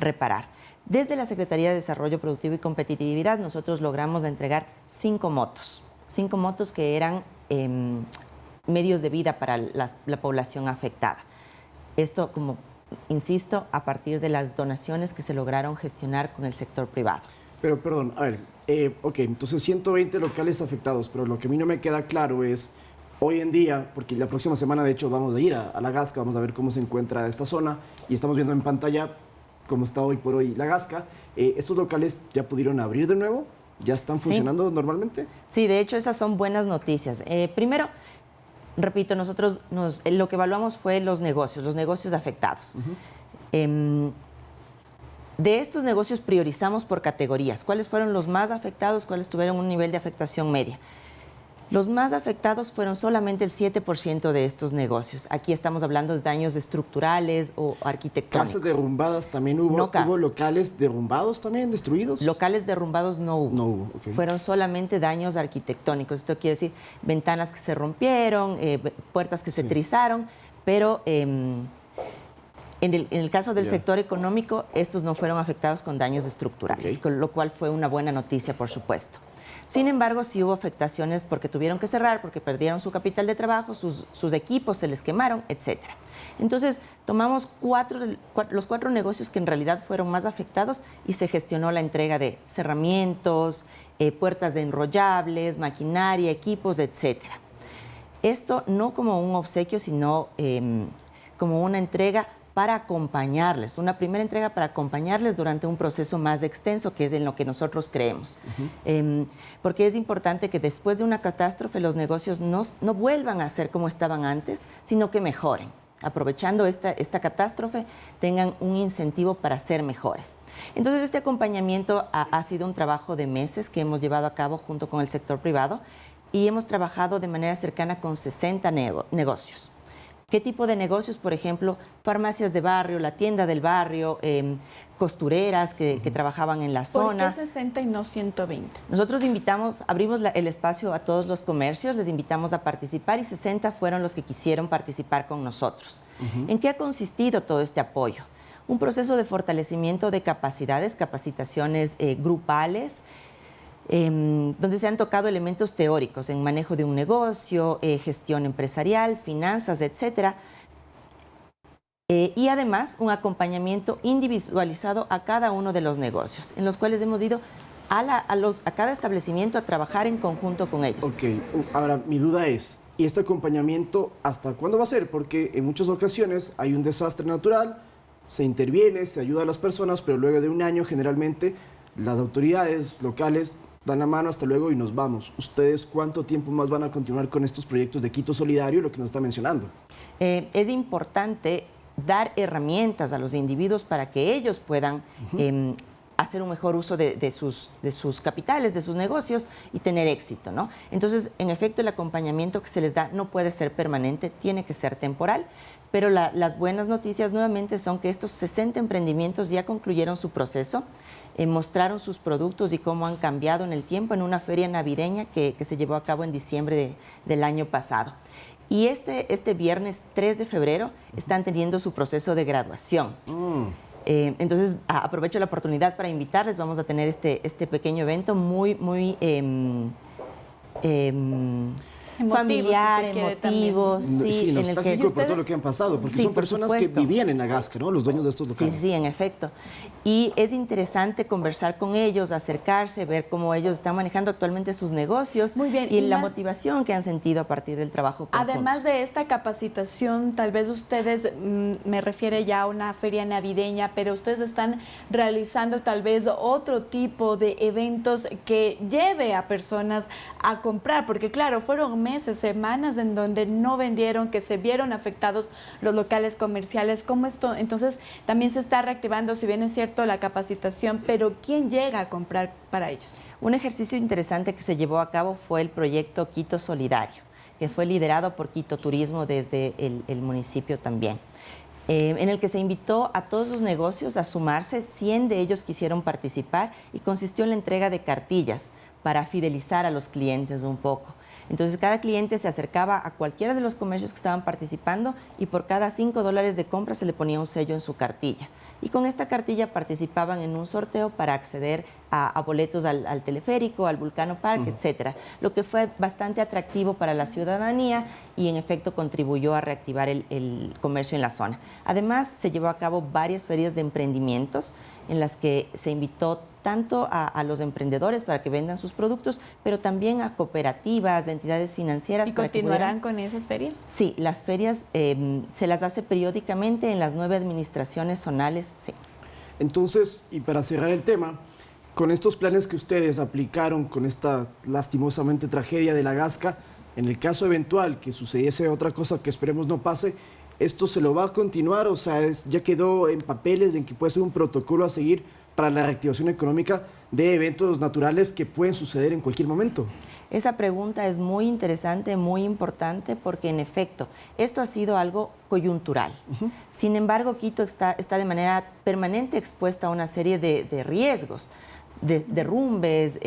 reparar. Desde la Secretaría de Desarrollo Productivo y Competitividad nosotros logramos entregar 5 motos que eran medios de vida para la población afectada. Esto, como insisto, a partir de las donaciones que se lograron gestionar con el sector privado. Pero, perdón, a ver, ok, entonces 120 locales afectados, pero lo que a mí no me queda claro es, hoy en día, porque la próxima semana de hecho vamos a ir a La Gasca, vamos a ver cómo se encuentra esta zona y estamos viendo en pantalla cómo está hoy por hoy La Gasca. ¿Estos locales ya pudieron abrir de nuevo? ¿Ya están funcionando normalmente? Sí, de hecho esas son buenas noticias. Primero, repito, nosotros lo que evaluamos fue los negocios afectados. De estos negocios priorizamos por categorías. ¿Cuáles fueron los más afectados? ¿Cuáles tuvieron un nivel de afectación media? Los más afectados fueron solamente el 7% de estos negocios. Aquí estamos hablando de daños estructurales o arquitectónicos. ¿Casas derrumbadas también hubo? No, ¿hubo locales derrumbados también, destruidos? Locales derrumbados no hubo. No hubo, okay. Fueron solamente daños arquitectónicos. Esto quiere decir ventanas que se rompieron, puertas que se trizaron, pero en el caso del sector económico, estos no fueron afectados con daños estructurales, con lo cual fue una buena noticia, por supuesto. Sin embargo, sí hubo afectaciones porque tuvieron que cerrar, porque perdieron su capital de trabajo, sus equipos se les quemaron, etc. Entonces, tomamos los 4 negocios que en realidad fueron más afectados y se gestionó la entrega de cerramientos, puertas de enrollables, maquinaria, equipos, etc. Esto no como un obsequio, sino como una entrega para acompañarles, una primera entrega para acompañarles durante un proceso más extenso, que es en lo que nosotros creemos. Porque es importante que después de una catástrofe los negocios no vuelvan a ser como estaban antes, sino que mejoren. Aprovechando esta catástrofe, tengan un incentivo para ser mejores. Entonces, este acompañamiento ha sido un trabajo de meses que hemos llevado a cabo junto con el sector privado y hemos trabajado de manera cercana con 60 negocios. ¿Qué tipo de negocios? Por ejemplo, farmacias de barrio, la tienda del barrio, costureras que trabajaban en la zona. ¿Por qué 60 y no 120? Nosotros abrimos el espacio a todos los comercios, les invitamos a participar y 60 fueron los que quisieron participar con nosotros. ¿En qué ha consistido todo este apoyo? Un proceso de fortalecimiento de capacidades, capacitaciones grupales, donde se han tocado elementos teóricos en manejo de un negocio, gestión empresarial, finanzas, etcétera. Y además un acompañamiento individualizado a cada uno de los negocios, en los cuales hemos ido a cada establecimiento a trabajar en conjunto con ellos. Ok, ahora mi duda es, ¿y este acompañamiento hasta cuándo va a ser? Porque en muchas ocasiones hay un desastre natural, se interviene, se ayuda a las personas, pero luego de un año generalmente las autoridades locales dan la mano, hasta luego y nos vamos. ¿Ustedes cuánto tiempo más van a continuar con estos proyectos de Quito Solidario, lo que nos está mencionando? Es importante dar herramientas a los individuos para que ellos puedan hacer un mejor uso de sus capitales, de sus negocios y tener éxito, ¿no? Entonces, en efecto, el acompañamiento que se les da no puede ser permanente, tiene que ser temporal, pero las buenas noticias nuevamente son que estos 60 emprendimientos ya concluyeron su proceso, mostraron sus productos y cómo han cambiado en el tiempo en una feria navideña que se llevó a cabo en diciembre del año pasado. Y este viernes 3 de febrero están teniendo su proceso de graduación. Entonces, aprovecho la oportunidad para invitarles. Vamos a tener este pequeño evento muy familiar, emotivo, sí, nostálgico por todo lo que han pasado, porque son personas que vivían en La Gasca, ¿no? Los dueños de estos locales. Sí, en efecto. Y es interesante conversar con ellos, acercarse, ver cómo ellos están manejando actualmente sus negocios. Muy bien, y la motivación que han sentido a partir del trabajo conjunto. Además de esta capacitación, tal vez ustedes, me refiere ya a una feria navideña, pero ustedes están realizando tal vez otro tipo de eventos que lleve a personas a comprar, porque claro, fueron meses, semanas en donde no vendieron, que se vieron afectados los locales comerciales. ¿Cómo esto? Entonces también se está reactivando, si bien es cierto, la capacitación, pero ¿quién llega a comprar para ellos? Un ejercicio interesante que se llevó a cabo fue el proyecto Quito Solidario, que fue liderado por Quito Turismo desde el municipio también. en el que se invitó a todos los negocios a sumarse. 100 de ellos quisieron participar y consistió en la entrega de cartillas para fidelizar a los clientes un poco. Entonces cada cliente se acercaba a cualquiera de los comercios que estaban participando y por cada $5 de compra se le ponía un sello en su cartilla. Y con esta cartilla participaban en un sorteo para acceder a boletos al teleférico, al Vulcano Park, etcétera, lo que fue bastante atractivo para la ciudadanía y en efecto contribuyó a reactivar el comercio en la zona. Además, se llevó a cabo varias ferias de emprendimientos en las que se invitó tanto a los emprendedores para que vendan sus productos, pero también a cooperativas, entidades financieras. ¿Y continuarán con esas ferias? Sí, las ferias se las hace periódicamente en las 9 administraciones zonales. Sí. Entonces, y para cerrar el tema, con estos planes que ustedes aplicaron con esta lastimosamente tragedia de la Gasca, en el caso eventual que sucediese otra cosa que esperemos no pase, ¿esto se lo va a continuar? O sea, ya quedó en papeles en que puede ser un protocolo a seguir para la reactivación económica de eventos naturales que pueden suceder en cualquier momento. Esa pregunta es muy interesante, muy importante, porque en efecto, esto ha sido algo coyuntural. Sin embargo, Quito está de manera permanente expuesta a una serie de riesgos. Derrumbes,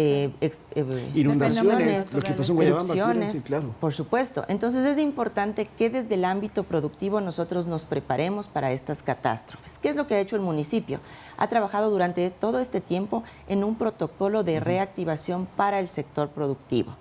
inundaciones, lo que pasó en Guayabamba, sí, claro. Por supuesto. Entonces es importante que desde el ámbito productivo nosotros nos preparemos para estas catástrofes. ¿Qué es lo que ha hecho el municipio? Ha trabajado durante todo este tiempo en un protocolo de reactivación para el sector productivo.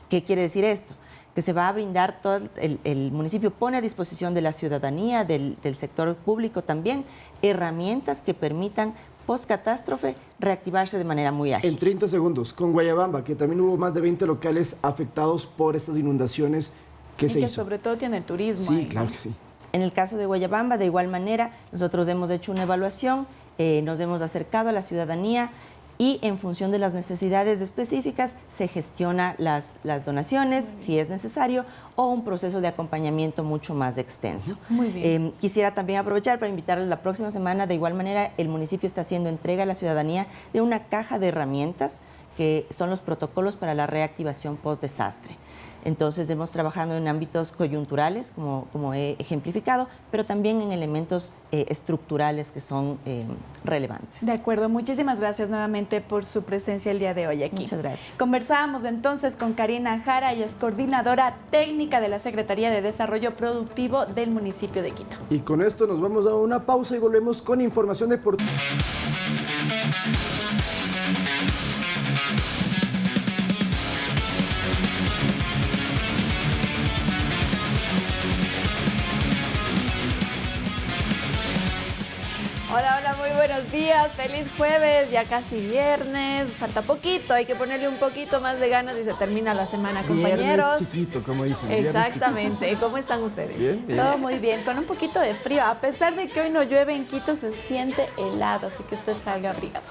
¿Qué quiere decir esto? Que se va a brindar todo, el municipio pone a disposición de la ciudadanía, del sector público también, herramientas que permitan post-catástrofe reactivarse de manera muy ágil. En 30 segundos, con Guayabamba, que también hubo más de 20 locales afectados por estas inundaciones, ¿qué se hizo? Que sobre todo tiene el turismo. Sí, ahí, claro ¿no? que sí. En el caso de Guayabamba, de igual manera, nosotros hemos hecho una evaluación, nos hemos acercado a la ciudadanía y en función de las necesidades específicas se gestiona las donaciones, si es necesario, o un proceso de acompañamiento mucho más extenso. Muy bien. Quisiera también aprovechar para invitarles la próxima semana. De igual manera, el municipio está haciendo entrega a la ciudadanía de una caja de herramientas que son los protocolos para la reactivación post-desastre. Entonces, hemos trabajado en ámbitos coyunturales, como he ejemplificado, pero también en elementos estructurales que son relevantes. De acuerdo, muchísimas gracias nuevamente por su presencia el día de hoy aquí. Muchas gracias. Conversábamos entonces con Karina Jara, ella es coordinadora técnica de la Secretaría de Desarrollo Productivo del municipio de Quito. Y con esto nos vamos a una pausa y volvemos con información deportiva. Hola, hola, muy buenos días, feliz jueves, ya casi viernes, falta poquito, hay que ponerle un poquito más de ganas y se termina la semana, compañeros. Viernes chiquito, como dicen. Exactamente, ¿cómo están ustedes? Bien, bien. Todo muy bien, con un poquito de frío, a pesar de que hoy no llueve en Quito, se siente helado, así que usted salga abrigado.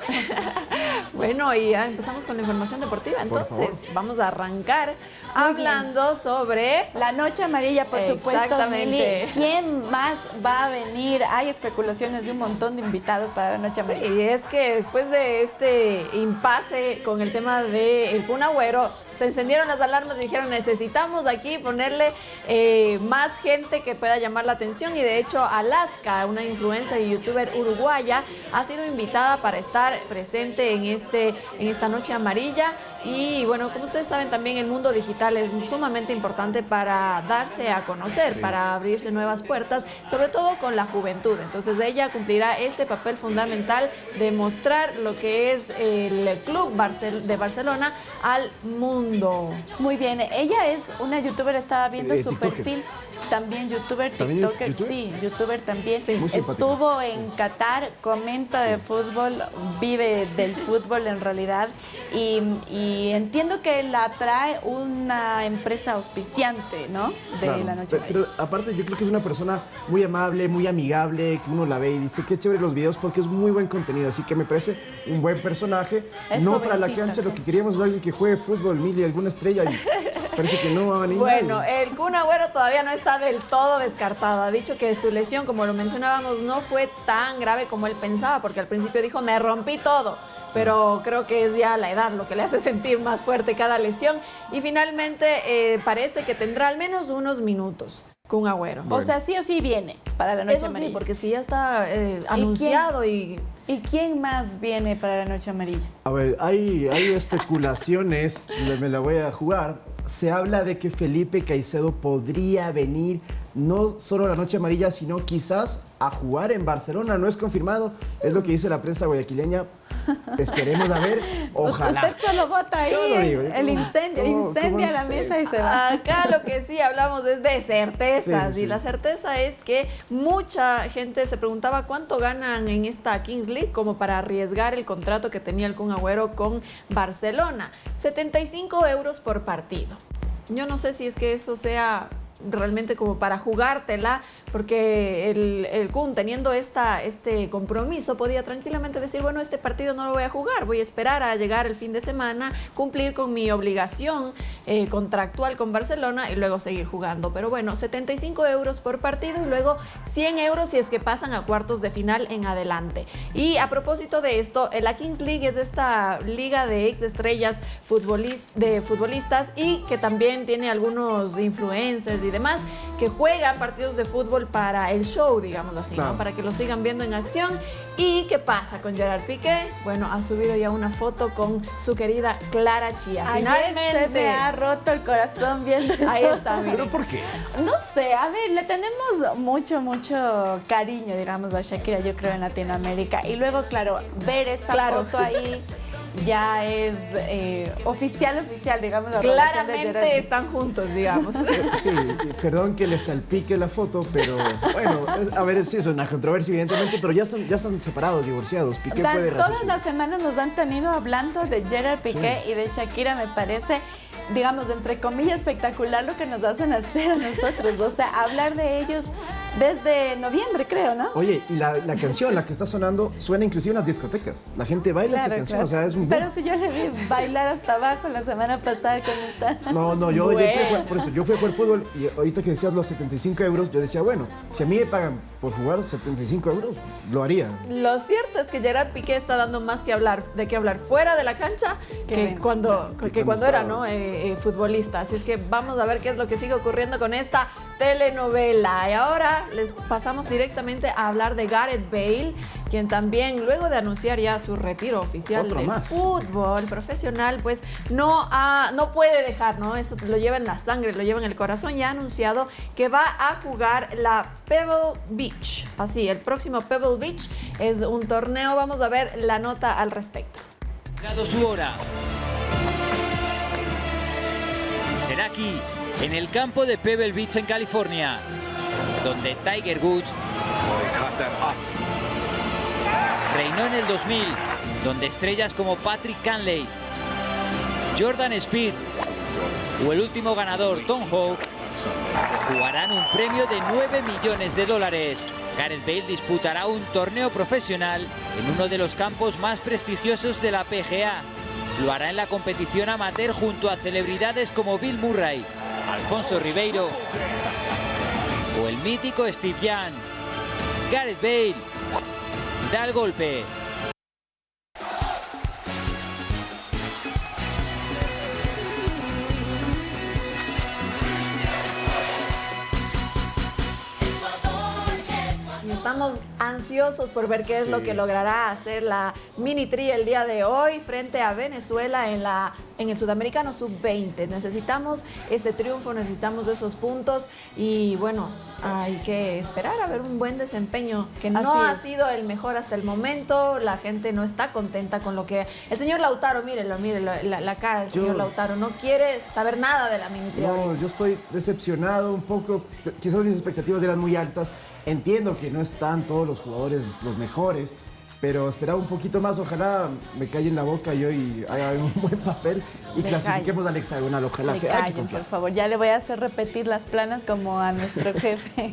Bueno, y ya empezamos con la información deportiva, entonces vamos a arrancar hablando sobre la Noche Amarilla, por supuesto. Exactamente. Mili. ¿Quién más va a venir? Hay especulaciones de un montón de invitados para la Noche Amarilla. Sí, y es que después de este impasse con el tema del Kun Agüero, se encendieron las alarmas y dijeron, necesitamos aquí ponerle más gente que pueda llamar la atención, y de hecho Alaska, una influencer y youtuber uruguaya, ha sido invitada para estar presente en esta Noche Amarilla. Y bueno, como ustedes saben, también el mundo digital es sumamente importante para darse a conocer, para abrirse nuevas puertas, sobre todo con la juventud. Entonces ella cumplirá este papel fundamental de mostrar lo que es el club de Barcelona al mundo. Muy bien, ella es una youtuber, estaba viendo su TikToker. perfil. También youtuber, ¿También es tiktoker, youtuber? sí, youtuber también. Sí. Muy simpática. Estuvo en Qatar, comenta de fútbol, vive del fútbol en realidad, y entiendo que la atrae una empresa auspiciante, ¿no? De Claro, la Noche pero aparte yo creo que es una persona muy amable, muy amigable, que uno la ve y dice qué chévere los videos porque es muy buen contenido, así que me parece un buen personaje. Es no para la jovencita, cancha, ¿no? lo que queríamos es alguien que juegue fútbol, Mili, alguna estrella, y parece que no va a venir Bueno, nadie. el Kun Agüero todavía no está del todo descartado. Ha dicho que su lesión, como lo mencionábamos, no fue tan grave como él pensaba, porque al principio dijo, me rompí todo. Pero creo que es ya la edad lo que le hace sentir más fuerte cada lesión. Y finalmente parece que tendrá al menos unos minutos. Kun Agüero. Bueno. O sea, sí o sí viene para la noche amarilla. Sí, porque es que ya está anunciado ¿Y quién más viene para la noche amarilla? A ver, hay especulaciones, me la voy a jugar. Se habla de que Felipe Caicedo podría venir no solo a la noche amarilla, sino quizás a jugar en Barcelona. No es confirmado, es lo que dice la prensa guayaquileña. Esperemos a ver, ojalá. Usted solo vota ahí, el incendio, incendia la mesa y se va. Acá lo que sí hablamos es de certezas, y la certeza es que mucha gente se preguntaba cuánto ganan en esta Kings League como para arriesgar el contrato que tenía el Kun Agüero con Barcelona. 75 euros por partido. Yo no sé si es que eso sea realmente como para jugártela, porque el Kun, teniendo este compromiso, podía tranquilamente decir, bueno, este partido no lo voy a jugar, voy a esperar a llegar el fin de semana, cumplir con mi obligación contractual con Barcelona y luego seguir jugando. Pero bueno, 75 euros por partido y luego 100 euros si es que pasan a cuartos de final en adelante. Y a propósito de esto, la Kings League es esta liga de ex estrellas de futbolistas y que también tiene algunos influencers y demás que juegan partidos de fútbol para el show, digámoslo así, claro, ¿no? Para que lo sigan viendo en acción. ¿Y qué pasa con Gerard Piqué? Bueno, ha subido ya una foto con su querida Clara Chía. Finalmente se me ha roto el corazón viendo eso. Ahí está, miren. ¿Pero por qué? No sé, a ver, le tenemos mucho cariño, digamos, a Shakira, yo creo, en Latinoamérica. Y luego, claro, ver esta foto ahí ya es oficial, digamos. Claramente están juntos, digamos. Sí, perdón que les salpique la foto, pero bueno, a ver, sí, es una controversia evidentemente, pero ya están separados, divorciados. Piqué puede todas las semanas nos han tenido hablando de Gerard Piqué y de Shakira, me parece, digamos, entre comillas, espectacular lo que nos hacen hacer a nosotros. O sea, hablar de ellos desde noviembre, creo, ¿no? Oye, y la canción, la que está sonando, suena inclusive en las discotecas. La gente baila esta canción, o sea, es un boom. Pero si yo le vi bailar hasta abajo la semana pasada con esta... No, yo fui a jugar fútbol y ahorita que decías los 75 euros, yo decía, bueno, si a mí me pagan por jugar 75 euros, lo haría. Lo cierto es que Gerard Piqué está dando más que hablar fuera de la cancha que cuando era, ¿no? Futbolista. Así es que vamos a ver qué es lo que sigue ocurriendo con esta telenovela. Y ahora les pasamos directamente a hablar de Gareth Bale, quien también, luego de anunciar ya su retiro oficial del fútbol profesional, pues no puede dejar, ¿no? Eso lo lleva en la sangre, lo lleva en el corazón, y ha anunciado que va a jugar la Pebble Beach. Así, el próximo Pebble Beach es un torneo. Vamos a ver la nota al respecto. Llegado su hora. Será aquí, en el campo de Pebble Beach en California, donde Tiger Woods reinó en el 2000, donde estrellas como Patrick Cantlay, Jordan Spieth o el último ganador, Tom Hoge, se jugarán un premio de $9 millones. Gareth Bale disputará un torneo profesional en uno de los campos más prestigiosos de la PGA. Lo hará en la competición amateur junto a celebridades como Bill Murray, Alfonso Ribeiro o el mítico Steve Young. Gareth Bale da el golpe. Estamos ansiosos por ver qué es lo que logrará hacer la Mini Tri el día de hoy frente a Venezuela en el Sudamericano Sub-20. Necesitamos este triunfo, necesitamos esos puntos y bueno, hay que esperar a ver un buen desempeño que no ha sido el mejor hasta el momento. La gente no está contenta con lo que... El señor Lautaro, mírelo, la cara del señor Lautaro, no quiere saber nada de la Mini Tri. No, yo estoy decepcionado un poco, quizás mis expectativas eran muy altas. Entiendo que no están todos los jugadores los mejores, pero esperaba un poquito más. Ojalá me calle en la boca y hoy haga un buen papel y clasifiquemos al hexagonal. Ojalá que por favor, ya le voy a hacer repetir las planas como a nuestro jefe.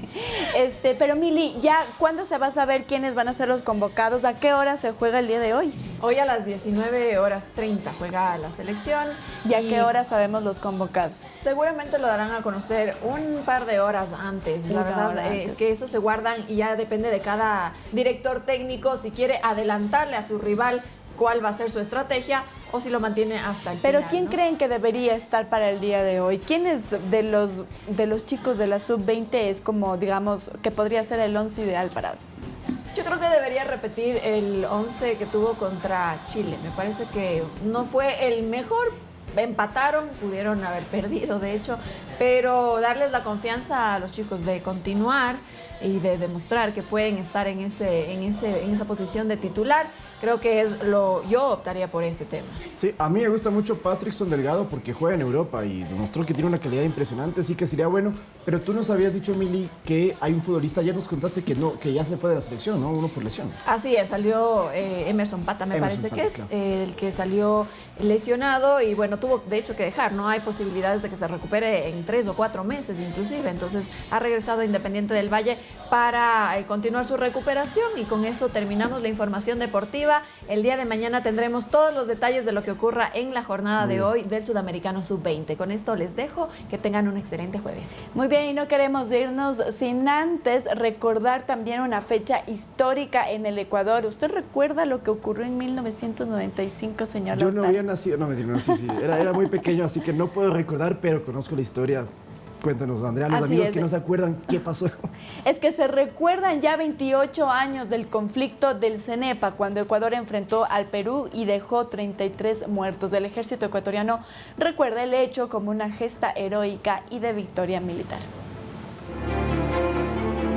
Pero Mili, ¿ya cuándo se va a saber quiénes van a ser los convocados? ¿A qué hora se juega el día de hoy? Hoy a las 19:30 juega la selección. ¿Y a qué hora sabemos los convocados? Seguramente lo darán a conocer un par de horas antes. La verdad es que eso se guardan y ya depende de cada director técnico si quiere adelantarle a su rival cuál va a ser su estrategia o si lo mantiene hasta el Pero final. ¿quién ¿no? creen que debería estar para el día de hoy? ¿Quiénes de los chicos de la sub-20 es como, digamos, que podría ser el 11 ideal para hoy? Yo creo que debería repetir el 11 que tuvo contra Chile. Me parece que no fue el mejor. Empataron, pudieron haber perdido, de hecho, pero darles la confianza a los chicos de continuar y de demostrar que pueden estar en esa posición de titular. Creo que yo optaría por ese tema. Sí, a mí me gusta mucho Patrickson Delgado porque juega en Europa y demostró que tiene una calidad impresionante, así que sería bueno. Pero tú nos habías dicho, Mili, que hay un futbolista, ayer nos contaste que ya se fue de la selección, ¿no? Uno por lesión. Así es, salió Emerson Pata, me parece que es el que salió lesionado y bueno, tuvo de hecho que dejar, no hay posibilidades de que se recupere en 3 o 4 meses inclusive, entonces ha regresado a Independiente del Valle para continuar su recuperación y con eso terminamos la información deportiva. El día de mañana tendremos todos los detalles de lo que ocurra en la jornada de hoy del Sudamericano Sub-20. Con esto les dejo, que tengan un excelente jueves. Muy bien, y no queremos irnos sin antes recordar también una fecha histórica en el Ecuador. ¿Usted recuerda lo que ocurrió en 1995, señor Yo Lautaro? no había nacido, no, sí, era muy pequeño, así que no puedo recordar, pero conozco la historia. Cuéntanos, Andrea, los amigos que no se acuerdan, ¿qué pasó? Es que se recuerdan ya 28 años del conflicto del Cenepa, cuando Ecuador enfrentó al Perú y dejó 33 muertos. El ejército ecuatoriano recuerda el hecho como una gesta heroica y de victoria militar.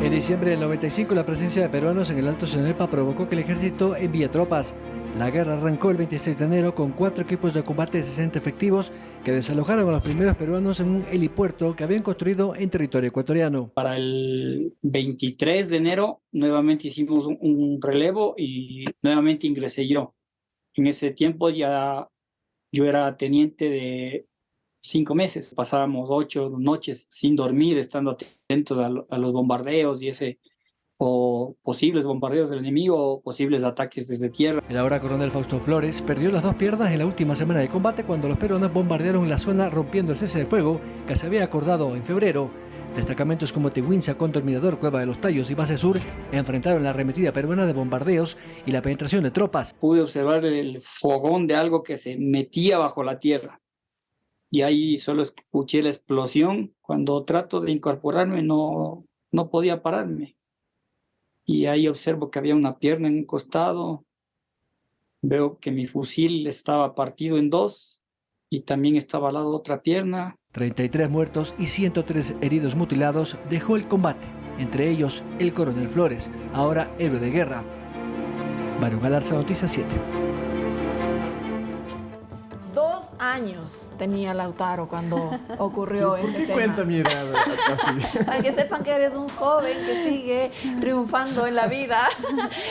En diciembre del 95, la presencia de peruanos en el Alto Cenepa provocó que el ejército envíe tropas. La guerra arrancó el 26 de enero con 4 equipos de combate de 60 efectivos que desalojaron a los primeros peruanos en un helipuerto que habían construido en territorio ecuatoriano. Para el 23 de enero nuevamente hicimos un relevo y nuevamente ingresé yo. En ese tiempo ya yo era teniente de 5 meses. Pasábamos 8 noches sin dormir, estando atentos a los bombardeos o posibles bombardeos del enemigo o posibles ataques desde tierra. El ahora coronel Fausto Flores perdió las 2 piernas en la última semana de combate cuando los peruanos bombardearon la zona rompiendo el cese de fuego que se había acordado en febrero. Destacamentos como Teguinza, Cóndor Mirador, Cueva de los Tallos y Base Sur enfrentaron la arremetida peruana de bombardeos y la penetración de tropas. Pude observar el fogón de algo que se metía bajo la tierra y ahí solo escuché la explosión. Cuando trato de incorporarme no podía pararme. Y ahí observo que había una pierna en un costado, veo que mi fusil estaba partido en 2 y también estaba al lado otra pierna. 33 muertos y 103 heridos mutilados dejó el combate, entre ellos el coronel Flores, ahora héroe de guerra. Barón Galarza, Noticias 7. 2 años tenía Lautaro cuando ocurrió este tema. ¿Por qué cuenta mi edad así? Para que sepan que eres un joven que sigue triunfando en la vida.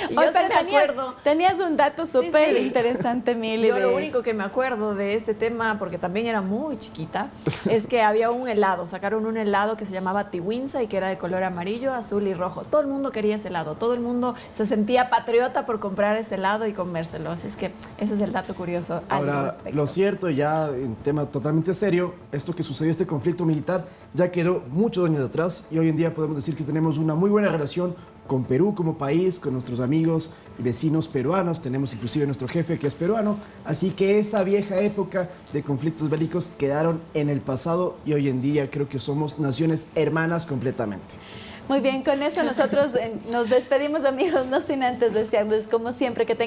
Y yo Oye, sí me acuerdo. Tenías un dato súper interesante, Mili. Yo lo único que me acuerdo de este tema, porque también era muy chiquita, es que había un helado. Sacaron un helado que se llamaba Teguinza y que era de color amarillo, azul y rojo. Todo el mundo quería ese helado. Todo el mundo se sentía patriota por comprar ese helado y comérselo. Así es que ese es el dato curioso al Ahora, respecto. lo cierto, ya en tema totalmente serio, esto que sucedió, este conflicto militar, ya quedó muchos años atrás y hoy en día podemos decir que tenemos una muy buena relación con Perú como país, con nuestros amigos y vecinos peruanos, tenemos inclusive nuestro jefe que es peruano, así que esa vieja época de conflictos bélicos quedaron en el pasado y hoy en día creo que somos naciones hermanas completamente. Muy bien, con eso nosotros nos despedimos, amigos, no sin antes desearles, como siempre, que tengan